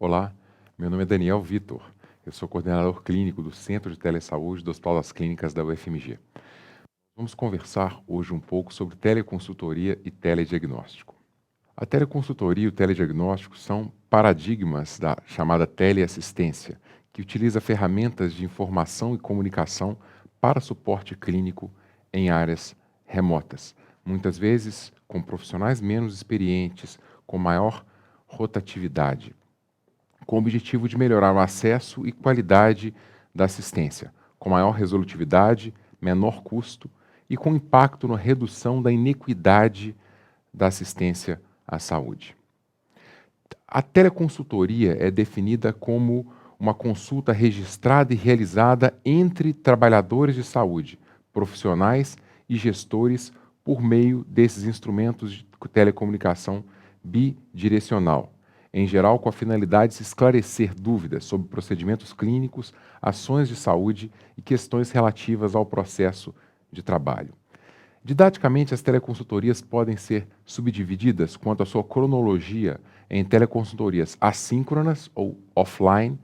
Olá, meu nome é Daniel Vitor. Eu sou coordenador clínico do Centro de Telesaúde do Hospital das Clínicas da UFMG. Vamos conversar hoje um pouco sobre teleconsultoria e telediagnóstico. A teleconsultoria e o telediagnóstico são paradigmas da chamada teleassistência, que utiliza ferramentas de informação e comunicação para suporte clínico em áreas remotas, muitas vezes com profissionais menos experientes, com maior rotatividade, com o objetivo de melhorar o acesso e qualidade da assistência, com maior resolutividade, menor custo e com impacto na redução da inequidade da assistência à saúde. A teleconsultoria é definida como uma consulta registrada e realizada entre trabalhadores de saúde, profissionais e gestores por meio desses instrumentos de telecomunicação bidirecional, em geral com a finalidade de se esclarecer dúvidas sobre procedimentos clínicos, ações de saúde e questões relativas ao processo de trabalho. Didaticamente, as teleconsultorias podem ser subdivididas quanto à sua cronologia em teleconsultorias assíncronas ou offline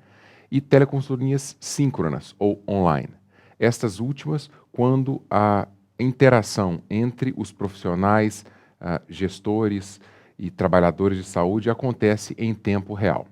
e teleconsultorias síncronas ou online. Estas últimas, quando a interação entre os profissionais, gestores e trabalhadores de saúde acontece em tempo real.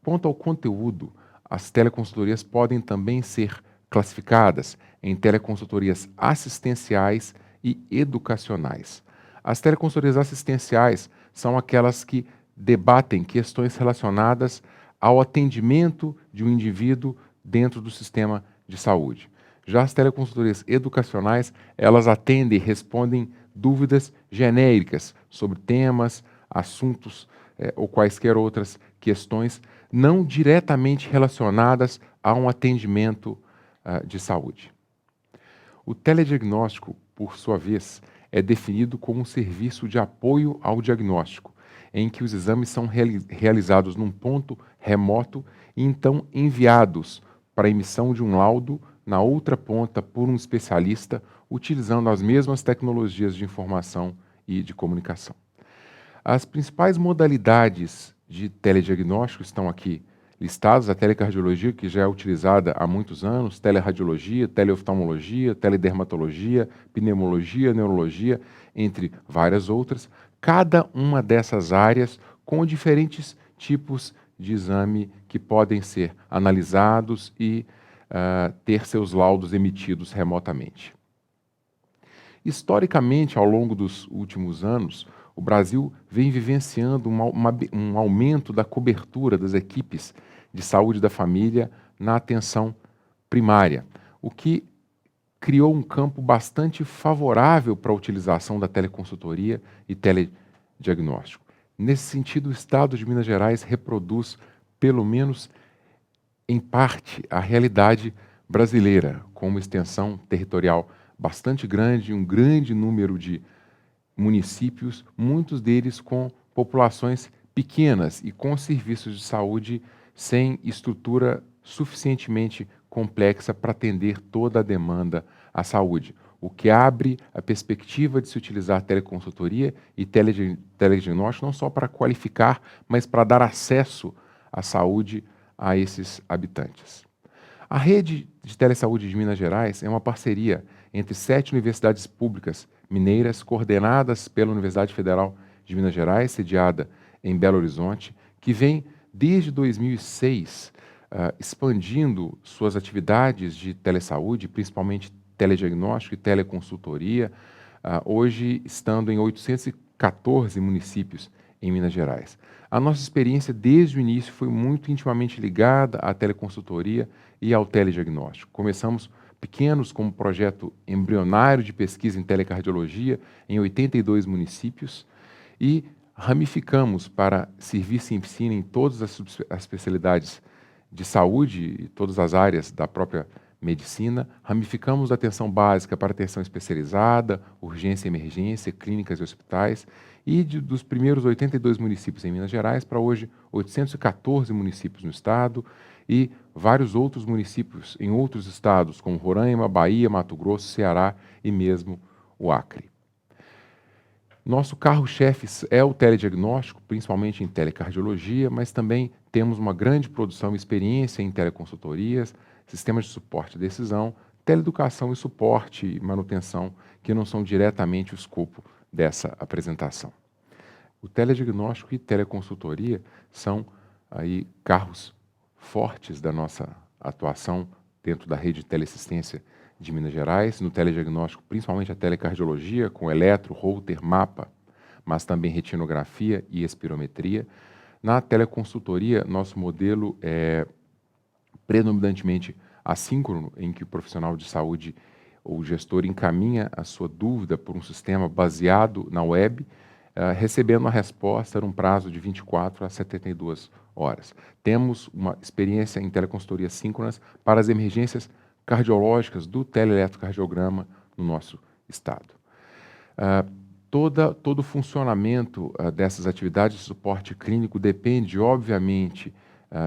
Quanto ao conteúdo, as teleconsultorias podem também ser classificadas em teleconsultorias assistenciais e educacionais. As teleconsultorias assistenciais são aquelas que debatem questões relacionadas ao atendimento de um indivíduo dentro do sistema de saúde. Já as teleconsultorias educacionais, elas atendem e respondem dúvidas genéricas sobre temas, assuntos ou quaisquer outras questões não diretamente relacionadas a um atendimento de saúde. O telediagnóstico, por sua vez, é definido como um serviço de apoio ao diagnóstico, em que os exames são realizados num ponto remoto e então enviados para a emissão de um laudo na outra ponta por um especialista, utilizando as mesmas tecnologias de informação e de comunicação. As principais modalidades de telediagnóstico estão aqui listadas: a telecardiologia, que já é utilizada há muitos anos, teleradiologia, teleoftalmologia, teledermatologia, pneumologia, neurologia, entre várias outras, cada uma dessas áreas com diferentes tipos de exame que podem ser analisados e ter seus laudos emitidos remotamente. Historicamente, ao longo dos últimos anos, o Brasil vem vivenciando um aumento da cobertura das equipes de saúde da família na atenção primária, o que criou um campo bastante favorável para a utilização da teleconsultoria e telediagnóstico. Nesse sentido, o Estado de Minas Gerais reproduz, pelo menos em parte, a realidade brasileira, com uma extensão territorial bastante grande, um grande número de municípios, muitos deles com populações pequenas e com serviços de saúde sem estrutura suficientemente complexa para atender toda a demanda à saúde, o que abre a perspectiva de se utilizar teleconsultoria e telediagnóstico não só para qualificar, mas para dar acesso à saúde a esses habitantes. A rede de telesaúde de Minas Gerais é uma parceria entre 7 universidades públicas mineiras, coordenadas pela Universidade Federal de Minas Gerais, sediada em Belo Horizonte, que vem desde 2006 expandindo suas atividades de telesaúde, principalmente telediagnóstico e teleconsultoria, hoje estando em 814 municípios em Minas Gerais. A nossa experiência desde o início foi muito intimamente ligada à teleconsultoria e ao telediagnóstico. Começamos pequenos como projeto embrionário de pesquisa em telecardiologia em 82 municípios e ramificamos para serviço e ensino em todas as especialidades de saúde e todas as áreas da própria medicina. Ramificamos da atenção básica para atenção especializada, urgência e emergência, clínicas e hospitais, e dos primeiros 82 municípios em Minas Gerais para hoje 814 municípios no estado e vários outros municípios em outros estados, como Roraima, Bahia, Mato Grosso, Ceará e mesmo o Acre. Nosso carro-chefe é o telediagnóstico, principalmente em telecardiologia, mas também temos uma grande produção e experiência em teleconsultorias, sistemas de suporte à decisão, teleeducação e suporte e manutenção, que não são diretamente o escopo dessa apresentação. O telediagnóstico e teleconsultoria são aí carros fortes da nossa atuação dentro da rede de teleassistência de Minas Gerais, no telediagnóstico, principalmente a telecardiologia, com eletro, holter, mapa, mas também retinografia e espirometria. Na teleconsultoria, nosso modelo é predominantemente assíncrono, em que o profissional de saúde ou o gestor encaminha a sua dúvida por um sistema baseado na web, recebendo a resposta num prazo de 24 a 72 horas. Temos uma experiência em teleconsultoria síncronas para as emergências cardiológicas do teleeletrocardiograma no nosso estado. Todo o funcionamento dessas atividades de suporte clínico depende, obviamente,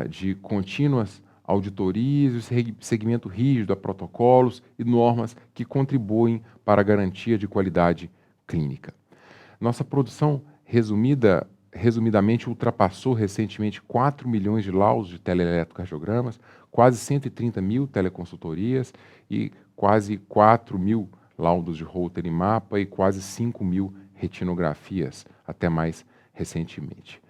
de contínuas auditorias e seguimento rígido a protocolos e normas que contribuem para a garantia de qualidade clínica. Nossa produção, resumidamente, ultrapassou recentemente 4 milhões de laudos de teleeletrocardiogramas, quase 130 mil teleconsultorias e quase 4 mil laudos de Holter e mapa e quase 5 mil retinografias, até mais recentemente.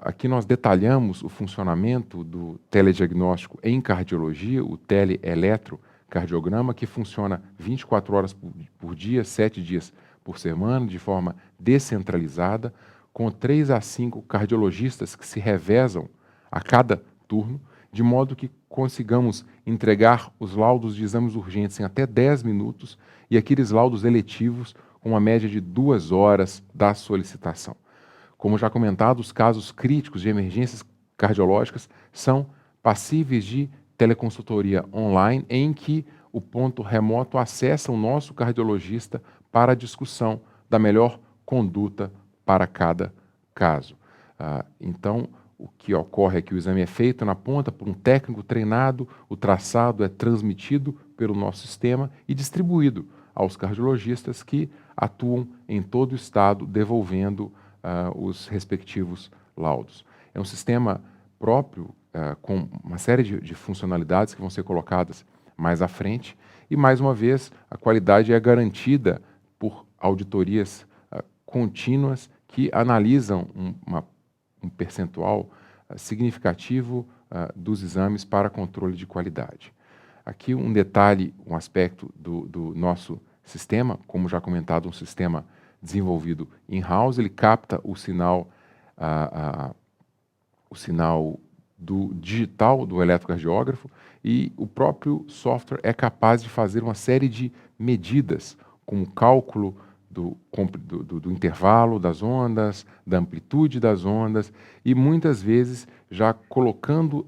Aqui nós detalhamos o funcionamento do telediagnóstico em cardiologia, o teleeletrocardiograma, que funciona 24 horas por dia, 7 dias por semana, de forma descentralizada, com 3 a 5 cardiologistas que se revezam a cada turno, de modo que consigamos entregar os laudos de exames urgentes em até 10 minutos e aqueles laudos eletivos com uma média de 2 horas da solicitação. Como já comentado, os casos críticos de emergências cardiológicas são passíveis de teleconsultoria online, em que o ponto remoto acessa o nosso cardiologista para a discussão da melhor conduta para cada caso. Então, o que ocorre é que o exame é feito na ponta por um técnico treinado, o traçado é transmitido pelo nosso sistema e distribuído aos cardiologistas que atuam em todo o estado, devolvendo os respectivos laudos. É um sistema próprio, com uma série de funcionalidades que vão ser colocadas mais à frente, e, mais uma vez, a qualidade é garantida por auditorias contínuas que analisam um percentual significativo dos exames para controle de qualidade. Aqui um detalhe, um aspecto do nosso sistema, como já comentado, um sistema desenvolvido in-house, ele capta o sinal do digital do eletrocardiógrafo e o próprio software é capaz de fazer uma série de medidas, como cálculo do intervalo das ondas, da amplitude das ondas e muitas vezes já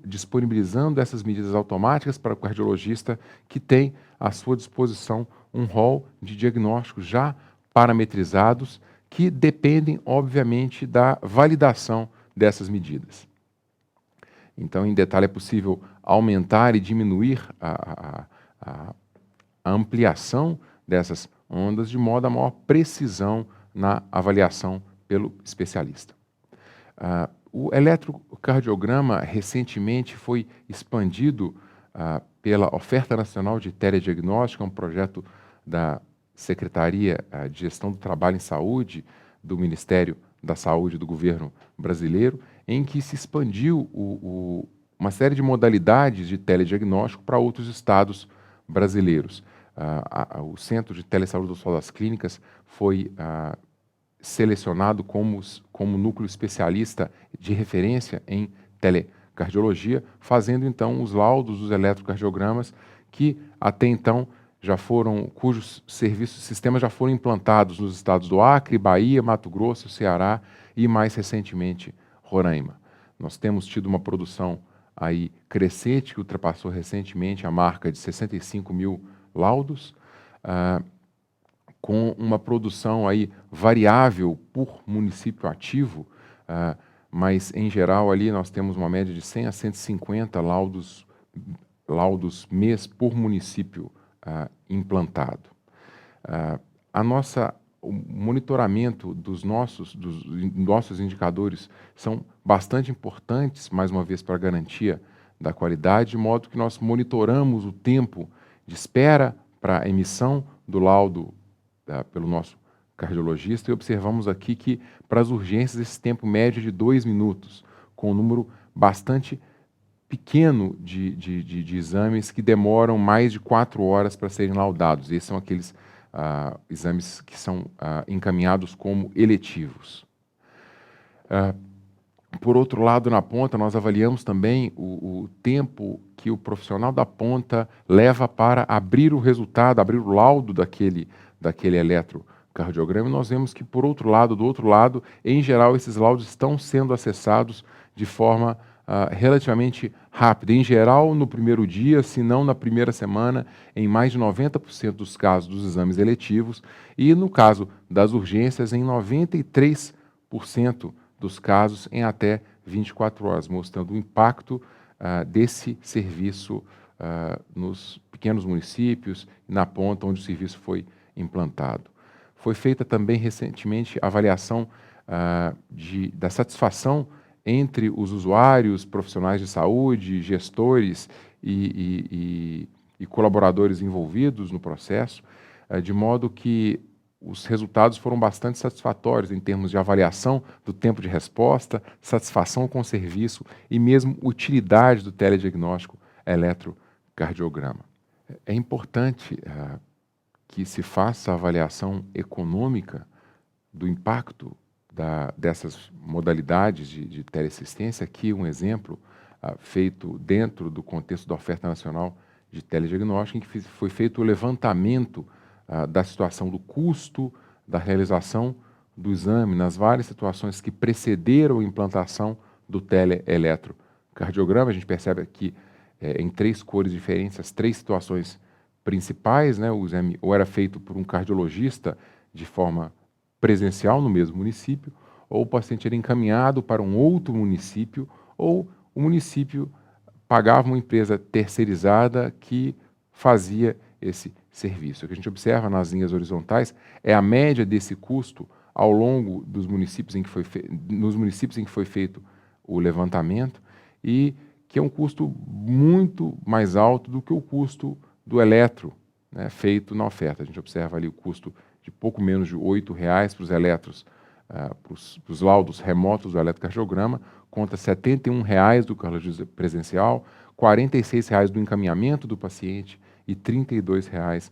disponibilizando essas medidas automáticas para o cardiologista que tem à sua disposição um rol de diagnósticos já parametrizados que dependem, obviamente, da validação dessas medidas. Então, em detalhe, é possível aumentar e diminuir a ampliação dessas ondas de modo a maior precisão na avaliação pelo especialista. O eletrocardiograma recentemente foi expandido pela Oferta Nacional de Telediagnóstico, um projeto da Secretaria de Gestão do Trabalho em Saúde do Ministério da Saúde do governo brasileiro, em que se expandiu uma série de modalidades de telediagnóstico para outros estados brasileiros. O Centro de Telesaúde do Hospital das Clínicas foi selecionado como núcleo especialista de referência em telecardiologia, fazendo então os laudos dos eletrocardiogramas que até então cujos sistemas já foram implantados nos estados do Acre, Bahia, Mato Grosso, Ceará e mais recentemente Roraima. Nós temos tido uma produção aí crescente que ultrapassou recentemente a marca de 65 mil laudos, com uma produção aí variável por município ativo, mas em geral ali nós temos uma média de 100 a 150 laudos mês por município implantado. A nossa o monitoramento dos nossos indicadores são bastante importantes, mais uma vez, para a garantia da qualidade, de modo que nós monitoramos o tempo de espera para a emissão do laudo pelo nosso cardiologista e observamos aqui que, para as urgências, esse tempo médio é de 2 minutos, com um número bastante pequeno de exames que demoram mais de 4 horas para serem laudados. Esses são aqueles exames que são encaminhados como eletivos. Por outro lado, na ponta, nós avaliamos também o tempo que o profissional da ponta leva para abrir o resultado, abrir o laudo daquele eletrocardiograma. E nós vemos que, do outro lado, em geral, esses laudos estão sendo acessados de forma relativamente rápida. Em geral, no primeiro dia, se não na primeira semana, em mais de 90% dos casos dos exames eletivos, e no caso das urgências, em 93% dos casos, em até 24 horas, mostrando o impacto desse serviço nos pequenos municípios e na ponta onde o serviço foi implantado. Foi feita também recentemente a avaliação da satisfação entre os usuários, profissionais de saúde, gestores e colaboradores envolvidos no processo, de modo que os resultados foram bastante satisfatórios em termos de avaliação do tempo de resposta, satisfação com o serviço e mesmo utilidade do telediagnóstico eletrocardiograma. É importante que se faça a avaliação econômica do impacto dessas modalidades de teleassistência. Aqui um exemplo feito dentro do contexto da oferta nacional de telediagnóstico, em que foi feito o levantamento da situação do custo da realização do exame nas várias situações que precederam a implantação do teleeletrocardiograma. A gente percebe aqui em 3 cores diferentes as 3 situações principais, né? O exame ou era feito por um cardiologista de forma presencial no mesmo município, ou o paciente era encaminhado para um outro município, ou o município pagava uma empresa terceirizada que fazia esse serviço. O que a gente observa nas linhas horizontais é a média desse custo ao longo dos municípios nos municípios em que foi feito o levantamento, e que é um custo muito mais alto do que o custo do eletro, né, feito na oferta. A gente observa ali o custo de pouco menos de R$ 8,00 para os eletros, para os laudos remotos do eletrocardiograma, contra R$ 71,00 do cardiologista presencial, R$ 46,00 do encaminhamento do paciente e R$ 32,00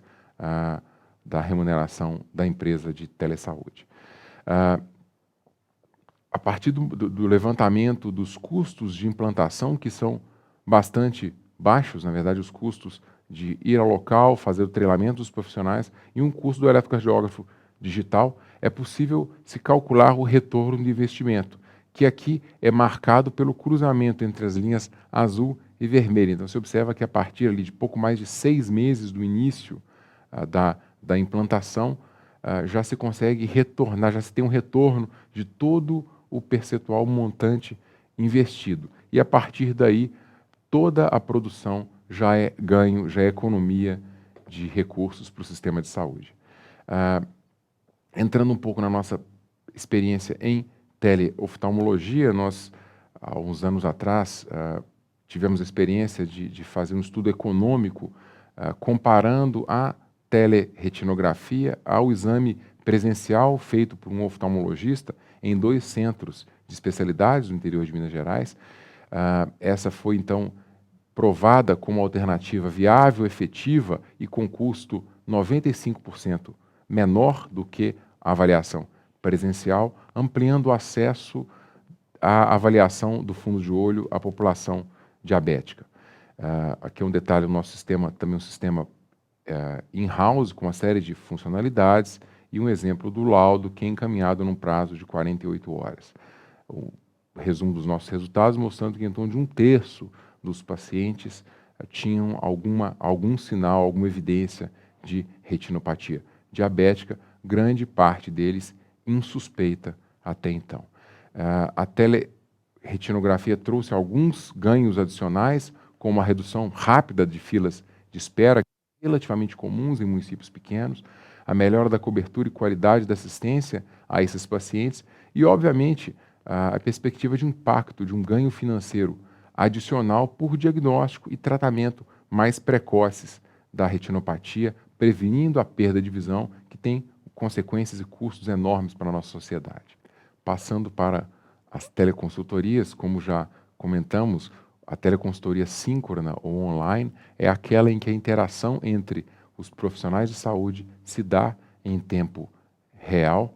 da remuneração da empresa de telesaúde. A partir do levantamento dos custos de implantação, que são bastante baixos, na verdade, os custos de ir ao local, fazer o treinamento dos profissionais e um custo do eletrocardiógrafo digital, é possível se calcular o retorno de investimento, que aqui é marcado pelo cruzamento entre as linhas azul e vermelha. Então, você observa que a partir ali de pouco mais de 6 meses do início da implantação, já se consegue retornar, já se tem um retorno de todo o percentual montante investido. E a partir daí, toda a produção já é ganho, já é economia de recursos para o sistema de saúde. Entrando um pouco na nossa experiência em teleoftalmologia, nós, há uns anos atrás, tivemos a experiência de fazer um estudo econômico comparando a teleretinografia ao exame presencial feito por um oftalmologista em 2 centros de especialidades do interior de Minas Gerais. Essa foi, então, provada como alternativa viável, efetiva e com custo 95% menor do que a avaliação presencial, ampliando o acesso à avaliação do fundo de olho à população diabética. Aqui é um detalhe do nosso sistema, também um sistema in-house com uma série de funcionalidades e um exemplo do laudo que é encaminhado num prazo de 48 horas. O resumo dos nossos resultados mostrando que em torno de 1/3 dos pacientes tinham algum sinal, alguma evidência de retinopatia diabética, grande parte deles insuspeita até então. A teleretinografia trouxe alguns ganhos adicionais, como a redução rápida de filas de espera, relativamente comuns em municípios pequenos, a melhora da cobertura e qualidade da assistência a esses pacientes e, obviamente, a perspectiva de impacto, de um ganho financeiro adicional por diagnóstico e tratamento mais precoces da retinopatia, prevenindo a perda de visão, que tem consequências e custos enormes para a nossa sociedade. Passando para as teleconsultorias, como já comentamos, a teleconsultoria síncrona ou online é aquela em que a interação entre os profissionais de saúde se dá em tempo real.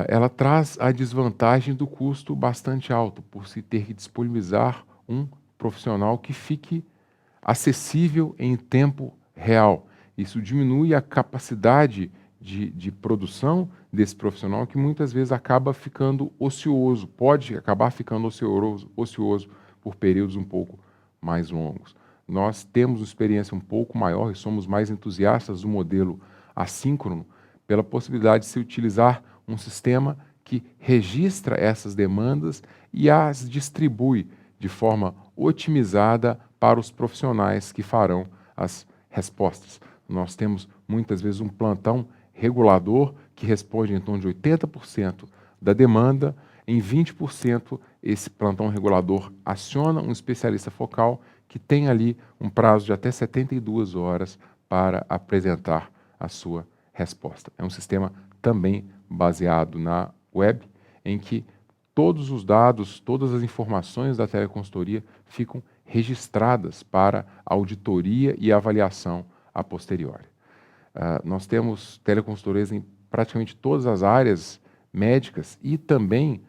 Ela traz a desvantagem do custo bastante alto, por se ter que disponibilizar um profissional que fique acessível em tempo real. Isso diminui a capacidade de produção desse profissional, que muitas vezes acaba ficando ocioso, pode acabar ficando ocioso por períodos um pouco mais longos. Nós temos uma experiência um pouco maior e somos mais entusiastas do modelo assíncrono pela possibilidade de se utilizar um sistema que registra essas demandas e as distribui de forma otimizada para os profissionais que farão as respostas. Nós temos muitas vezes um plantão regulador que responde em torno de 80% da demanda. Em 20%, esse plantão regulador aciona um especialista focal que tem ali um prazo de até 72 horas para apresentar a sua resposta. É um sistema também baseado na web, em que todos os dados, todas as informações da teleconsultoria ficam registradas para auditoria e avaliação a posteriori. Nós temos teleconsultorias em praticamente todas as áreas médicas e também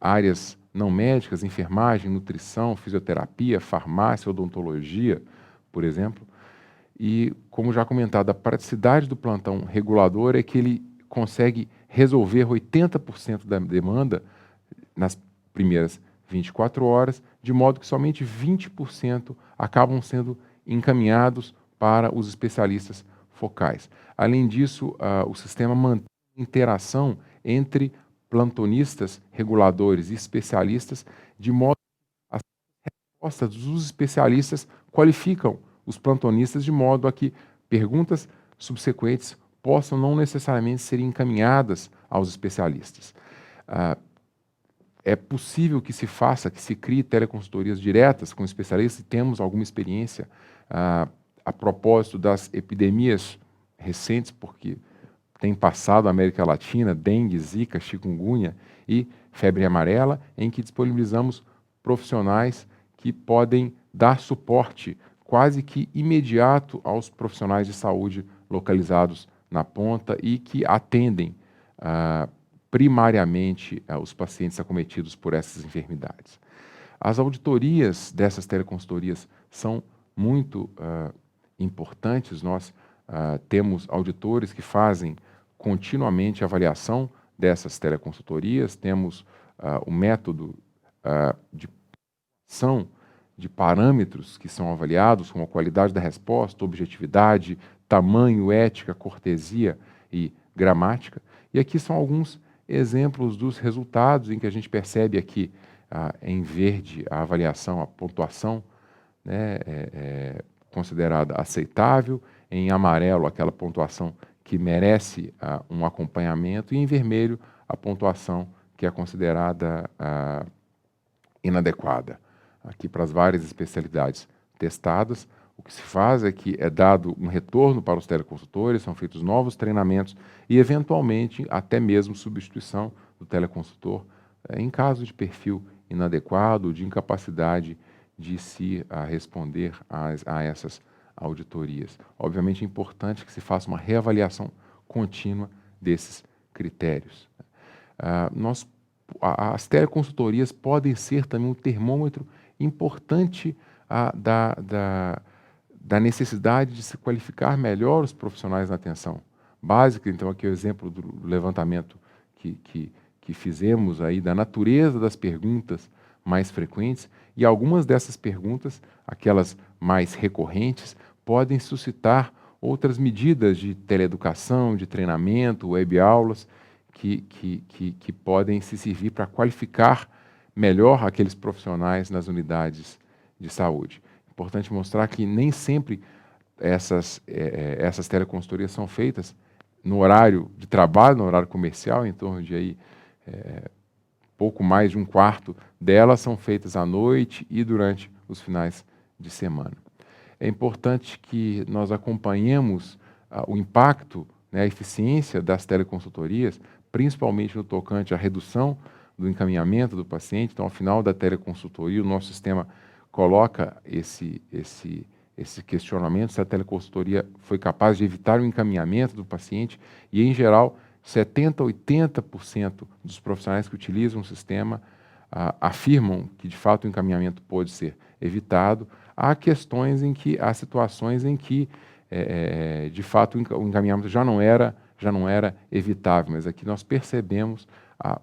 áreas não médicas, enfermagem, nutrição, fisioterapia, farmácia, odontologia, por exemplo. E, como já comentado, a praticidade do plantão regulador é que ele consegue resolver 80% da demanda nas primeiras 24 horas, de modo que somente 20% acabam sendo encaminhados para os especialistas focais. Além disso, o sistema mantém interação entre plantonistas, reguladores e especialistas, de modo que as respostas dos especialistas qualificam os plantonistas de modo a que perguntas subsequentes possam não necessariamente ser encaminhadas aos especialistas. É possível que se faça, que se crie teleconsultorias diretas com especialistas, e temos alguma experiência a propósito das epidemias recentes, porque tem passado a América Latina, dengue, zika, chikungunya e febre amarela, em que disponibilizamos profissionais que podem dar suporte quase que imediato aos profissionais de saúde localizados na ponta e que atendem primariamente os pacientes acometidos por essas enfermidades. As auditorias dessas teleconsultorias são muito importantes. Nós temos auditores que fazem continuamente a avaliação dessas teleconsultorias, temos o método de ação de parâmetros que são avaliados, como a qualidade da resposta, objetividade, tamanho, ética, cortesia e gramática. E aqui são alguns exemplos dos resultados em que a gente percebe aqui, em verde, a avaliação, a pontuação, né, considerada aceitável, em amarelo, aquela pontuação que merece um acompanhamento, e em vermelho, a pontuação que é considerada inadequada. Aqui, para as várias especialidades testadas, o que se faz é que é dado um retorno para os teleconsultores, são feitos novos treinamentos e, eventualmente, até mesmo substituição do teleconsultor em caso de perfil inadequado, de incapacidade de se responder a essas auditorias. Obviamente, é importante que se faça uma reavaliação contínua desses critérios. As teleconsultorias podem ser também um termômetro importante da necessidade de se qualificar melhor os profissionais na atenção básica. Então, aqui é o exemplo do levantamento que fizemos aí da natureza das perguntas mais frequentes, e algumas dessas perguntas, aquelas mais recorrentes, podem suscitar outras medidas de teleeducação, de treinamento, web-aulas, que podem se servir para qualificar melhor aqueles profissionais nas unidades de saúde. Importante mostrar que nem sempre essas teleconsultorias são feitas no horário de trabalho, no horário comercial, em torno de aí, pouco mais de um quarto delas são feitas à noite e durante os finais de semana. É importante que nós acompanhemos o impacto, né, a eficiência das teleconsultorias, principalmente no tocante à redução do encaminhamento do paciente. Então, ao final da teleconsultoria, o nosso sistema coloca esse questionamento se a teleconsultoria foi capaz de evitar o encaminhamento do paciente e, em geral, 70% a 80% dos profissionais que utilizam o sistema afirmam que, de fato, o encaminhamento pode ser evitado. Há situações em que, de fato, o encaminhamento já não era evitável, mas aqui nós percebemos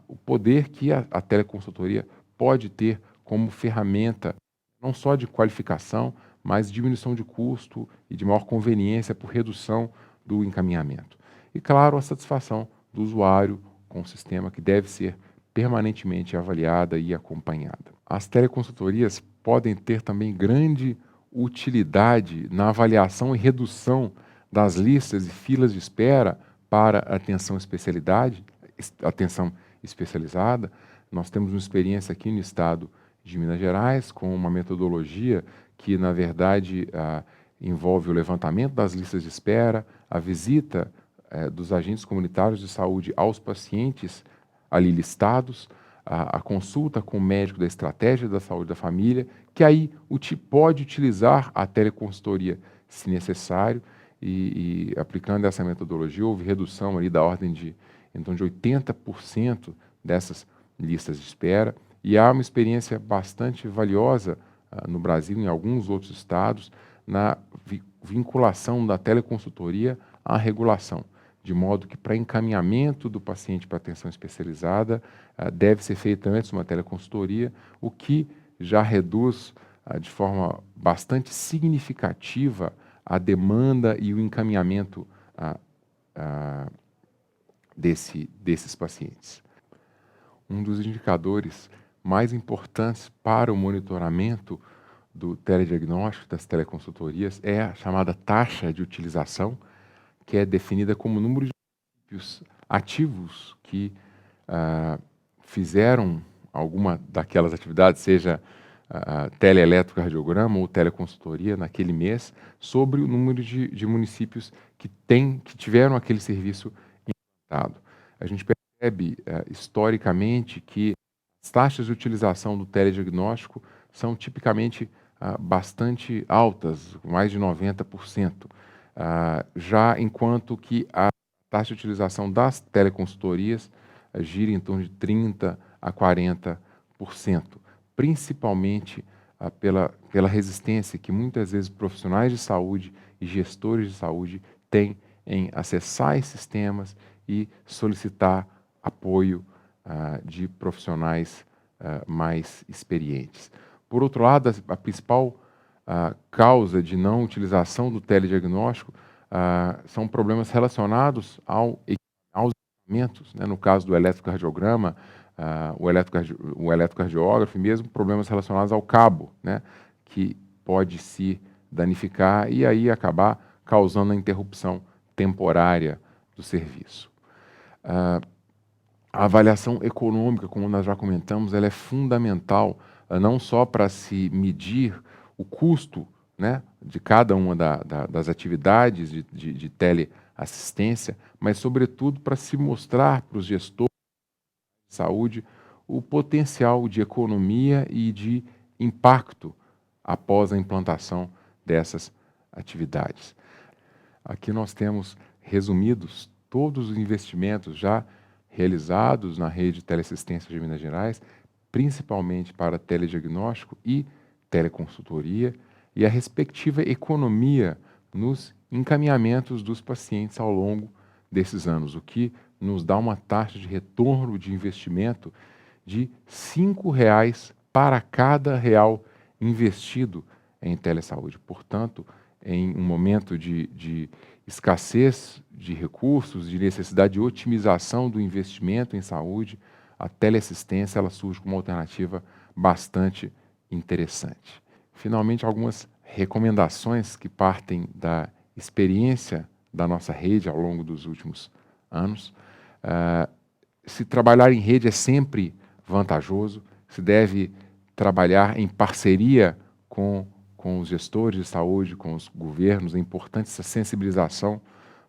o poder que a teleconsultoria pode ter como ferramenta, não só de qualificação, mas diminuição de custo e de maior conveniência por redução do encaminhamento. E, claro, a satisfação do usuário com o sistema, que deve ser permanentemente avaliada e acompanhada. As teleconsultorias podem ter também grande utilidade na avaliação e redução das listas e filas de espera para atenção especializada. Nós temos uma experiência aqui no estado de Minas Gerais com uma metodologia que, na verdade, envolve o levantamento das listas de espera, a visita dos agentes comunitários de saúde aos pacientes ali listados, a consulta com o médico da estratégia da saúde da família, que aí pode utilizar a teleconsultoria se necessário, e aplicando essa metodologia, houve redução ali da ordem de então de 80% dessas listas de espera, e há uma experiência bastante valiosa no Brasil e em alguns outros estados na vinculação da teleconsultoria à regulação, de modo que, para encaminhamento do paciente para atenção especializada, deve ser feita antes uma teleconsultoria, o que já reduz de forma bastante significativa a demanda e o encaminhamento desses pacientes. Um dos indicadores mais importantes para o monitoramento do telediagnóstico, das teleconsultorias, é a chamada taxa de utilização, que é definida como o número de municípios ativos que fizeram alguma daquelas atividades, seja teleeletrocardiograma ou teleconsultoria naquele mês, sobre o número de municípios que tiveram aquele serviço implantado. A gente percebe historicamente que as taxas de utilização do telediagnóstico são tipicamente bastante altas, mais de 90%. Já enquanto que a taxa de utilização das teleconsultorias gira em torno de 30% a 40%, principalmente pela resistência que muitas vezes profissionais de saúde e gestores de saúde têm em acessar esses sistemas e solicitar apoio de profissionais mais experientes. Por outro lado, a principal causa de não utilização do telediagnóstico são problemas relacionados aos equipamentos, né? No caso do eletrocardiograma, o eletrocardiógrafo, e mesmo problemas relacionados ao cabo, né? Que pode se danificar e aí acabar causando a interrupção temporária do serviço. A avaliação econômica, como nós já comentamos, ela é fundamental, não só para se medir o custo, né, de cada uma das atividades de teleassistência, mas, sobretudo, para se mostrar para os gestores de saúde o potencial de economia e de impacto após a implantação dessas atividades. Aqui nós temos resumidos todos os investimentos já realizados na rede de teleassistência de Minas Gerais, principalmente para telediagnóstico e teleconsultoria, e a respectiva economia nos encaminhamentos dos pacientes ao longo desses anos, o que nos dá uma taxa de retorno de investimento de R$ 5,00 para cada real investido em telesaúde. Portanto, em um momento de escassez de recursos, de necessidade de otimização do investimento em saúde, a teleassistência ela surge como uma alternativa bastante interessante. Finalmente, algumas recomendações que partem da experiência da nossa rede ao longo dos últimos anos. Se trabalhar em rede é sempre vantajoso, se deve trabalhar em parceria com os gestores de saúde, com os governos. É importante essa sensibilização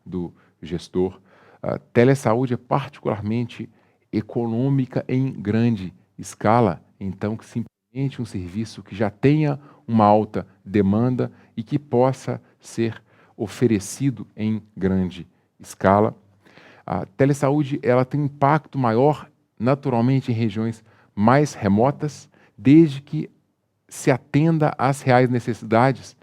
do gestor. A telesaúde é particularmente econômica em grande escala, então que se implemente um serviço que já tenha uma alta demanda e que possa ser oferecido em grande escala. A telesaúde ela tem um impacto maior, naturalmente, em regiões mais remotas, desde que se atenda às reais necessidades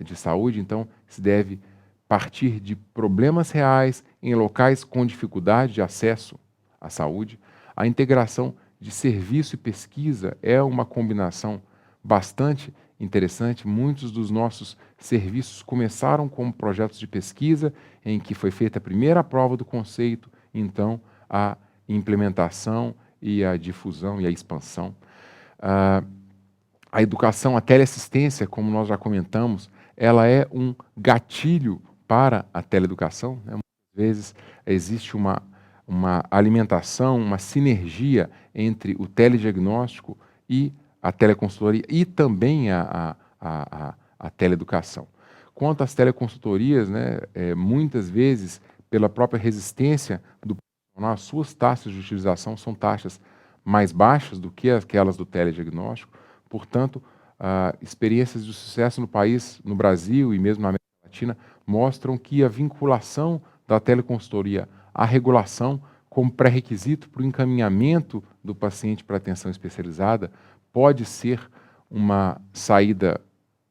de saúde. Então, se deve partir de problemas reais em locais com dificuldade de acesso à saúde. A integração de serviço e pesquisa é uma combinação bastante interessante. Muitos dos nossos serviços começaram como projetos de pesquisa, em que foi feita a primeira prova do conceito, então a implementação e a difusão e a expansão. A educação, a teleassistência, como nós já comentamos, ela é um gatilho para a teleeducação, né? Muitas vezes existe uma alimentação, uma sinergia entre o telediagnóstico e a teleconsultoria e também a teleeducação. Quanto às teleconsultorias, né, muitas vezes, pela própria resistência do profissional, as suas taxas de utilização são taxas mais baixas do que aquelas do telediagnóstico. Portanto, experiências de sucesso no país, no Brasil e mesmo na América Latina, mostram que a vinculação da teleconsultoria à regulação como pré-requisito para o encaminhamento do paciente para atenção especializada pode ser uma saída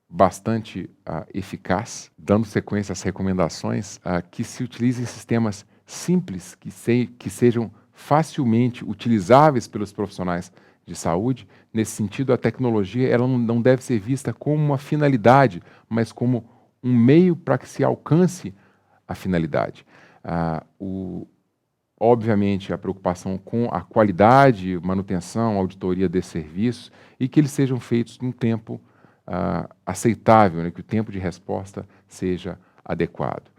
bastante eficaz, dando sequência às recomendações, que se utilizem sistemas simples, que sejam facilmente utilizáveis pelos profissionais de saúde. Nesse sentido, a tecnologia ela não deve ser vista como uma finalidade, mas como um meio para que se alcance a finalidade. Obviamente, a preocupação com a qualidade, manutenção, auditoria desses serviços e que eles sejam feitos num tempo aceitável, né, que o tempo de resposta seja adequado.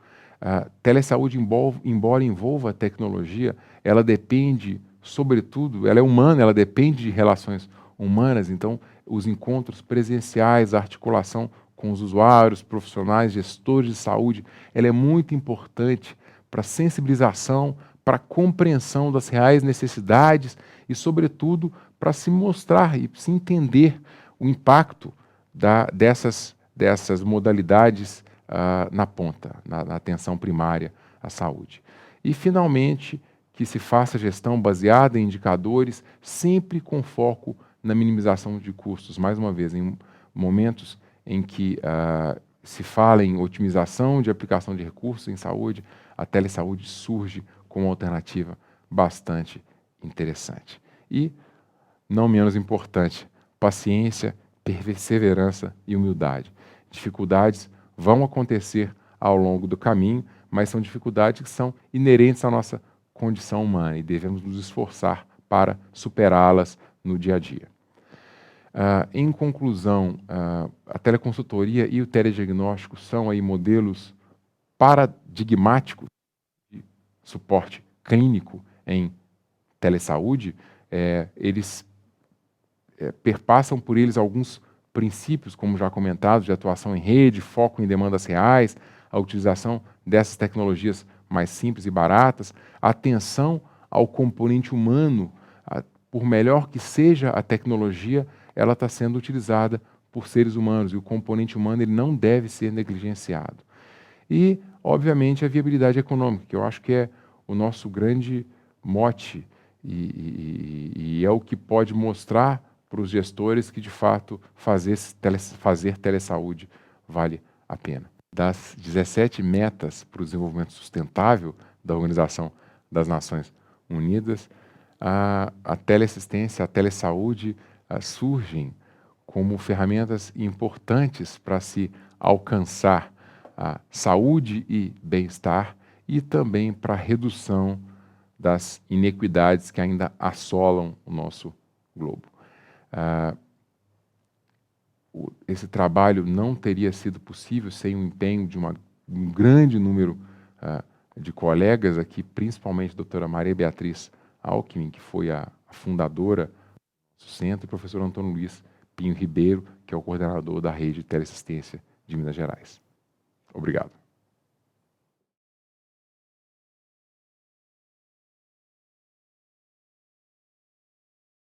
Telesaúde, embora envolva a tecnologia, ela depende, sobretudo, ela é humana, ela depende de relações humanas, então os encontros presenciais, a articulação com os usuários, profissionais, gestores de saúde, ela é muito importante para sensibilização, para compreensão das reais necessidades e, sobretudo, para se mostrar e se entender o impacto dessas modalidades na ponta, na atenção primária à saúde. E, finalmente, que se faça gestão baseada em indicadores, sempre com foco na minimização de custos. Mais uma vez, em momentos em que se fala em otimização de aplicação de recursos em saúde, a telesaúde surge como uma alternativa bastante interessante. E, não menos importante, paciência, perseverança e humildade. Dificuldades vão acontecer ao longo do caminho, mas são dificuldades que são inerentes à nossa condição humana e devemos nos esforçar para superá-las no dia a dia. Em conclusão, a teleconsultoria e o telediagnóstico são aí modelos paradigmáticos de suporte clínico em telesaúde. Eles perpassam por eles alguns princípios, como já comentado, de atuação em rede, foco em demandas reais, a utilização dessas tecnologias mais simples e baratas, atenção ao componente humano. Por melhor que seja a tecnologia, ela está sendo utilizada por seres humanos e o componente humano ele não deve ser negligenciado. E, obviamente, a viabilidade econômica, que eu acho que é o nosso grande mote e é o que pode mostrar para os gestores que, de fato, fazer telesaúde vale a pena. Das 17 metas para o desenvolvimento sustentável da Organização das Nações Unidas, a teleassistência, a telesaúde surgem como ferramentas importantes para se alcançar a saúde e bem-estar e também para a redução das inequidades que ainda assolam o nosso globo. esse trabalho não teria sido possível sem o empenho de um grande número de colegas aqui, principalmente a doutora Maria Beatriz Alckmin, que foi a fundadora do centro, e o professor Antônio Luiz Pinho Ribeiro, que é o coordenador da rede de teleassistência de Minas Gerais. Obrigado.